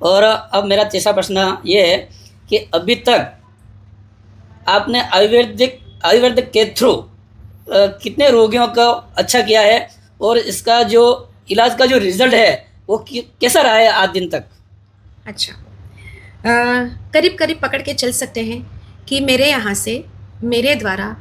और अब मेरा तीसरा प्रश्न ये है कि अभी तक आपने आयुर्वेदिक के थ्रू कितने रोगियों को अच्छा किया है और इसका जो इलाज का जो रिजल्ट है वो कैसा रहा है आज दिन तक? अच्छा, करीब करीब पकड़ के चल सकते हैं कि मेरे यहाँ से मेरे द्वारा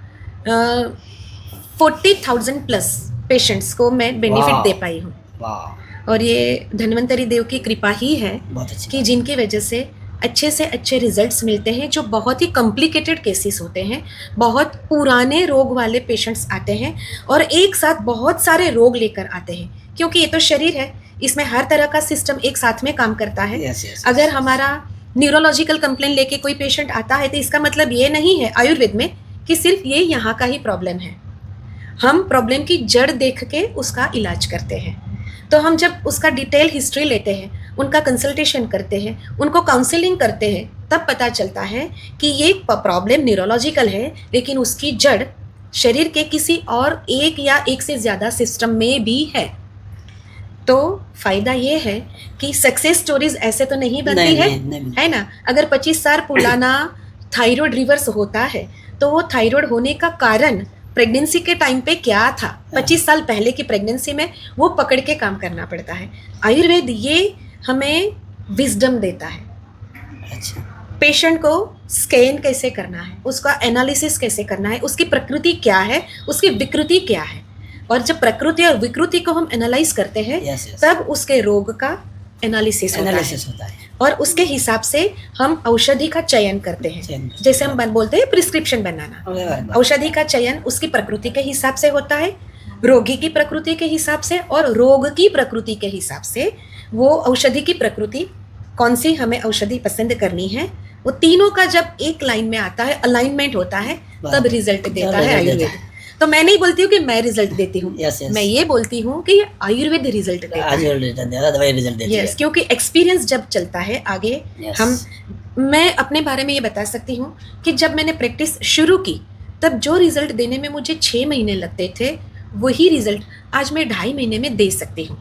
40,000 प्लस पेशेंट्स को मैं बेनिफिट दे पाई हूँ। वाह, और ये धन्वंतरी देव की कृपा ही है बहुत अच्छी कि जिनकी वजह से अच्छे से अच्छे रिजल्ट्स मिलते हैं। जो बहुत ही कॉम्प्लिकेटेड केसेस होते हैं, बहुत पुराने रोग वाले पेशेंट्स आते हैं और एक साथ बहुत सारे रोग लेकर आते हैं, क्योंकि ये तो शरीर है, इसमें हर तरह का सिस्टम एक साथ में काम करता है। अगर हमारा न्यूरोलॉजिकल कंप्लेन लेके कोई पेशेंट आता है तो इसका मतलब ये नहीं है आयुर्वेद में कि सिर्फ ये यहाँ का ही प्रॉब्लम है। हम प्रॉब्लम की जड़ देख के उसका इलाज करते हैं। तो हम जब उसका डिटेल हिस्ट्री लेते हैं, उनका कंसल्टेशन करते हैं, उनको काउंसलिंग करते हैं, तब पता चलता है कि ये प्रॉब्लम न्यूरोलॉजिकल है, लेकिन उसकी जड़ शरीर के किसी और एक या एक से ज़्यादा सिस्टम में भी है। तो फ़ायदा ये है कि सक्सेस स्टोरीज ऐसे तो नहीं बनती है ना। अगर 25 साल पुराना थायराइड रिवर्स होता है तो वो थायराइड होने का कारण प्रेगनेंसी के टाइम पे क्या था, 25 साल पहले की प्रेगनेंसी में, वो पकड़ के काम करना पड़ता है। आयुर्वेद ये हमें विजडम देता है। अच्छा, पेशेंट को स्कैन कैसे करना है, उसका एनालिसिस कैसे करना है, उसकी प्रकृति क्या है, उसकी विकृति क्या है, और जब प्रकृति और विकृति को हम एनालाइज करते हैं तब उसके रोग का एनालिसिस होता है और उसके हिसाब से हम औषधि का चयन करते हैं। जैसे हम बोलते हैं प्रिस्क्रिप्शन बनाना, औषधि का चयन उसकी प्रकृति के हिसाब से होता है, रोगी की प्रकृति के हिसाब से और रोग की प्रकृति के हिसाब से। वो औषधि की प्रकृति कौन सी हमें औषधि पसंद करनी है, वो तीनों का जब एक लाइन में आता है, अलाइनमेंट होता है, तब रिजल्ट देता है आयुर्वेद। तो मैं नहीं बोलती हूँ कि मैं रिजल्ट देती हूँ, मैं ये बोलती हूँ कि आयुर्वेद रिजल्ट देता है। दवाई रिजल्ट देती है। क्योंकि एक्सपीरियंस जब चलता है आगे, मैं अपने बारे में ये बता सकती हूँ कि जब मैंने प्रैक्टिस शुरू की तब जो रिजल्ट देने में मुझे 6 महीने लगते थे, वही रिजल्ट आज मैं 2.5 महीने में दे सकती हूँ।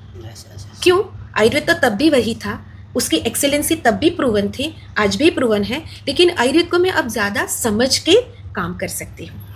क्यों? आयुर्वेद तो तब भी वही था, उसकी एक्सेलेंसी तब भी प्रूवन थी, आज भी प्रूवन है, लेकिन आयुर्वेद को मैं अब ज़्यादा समझ के काम कर सकती हूँ।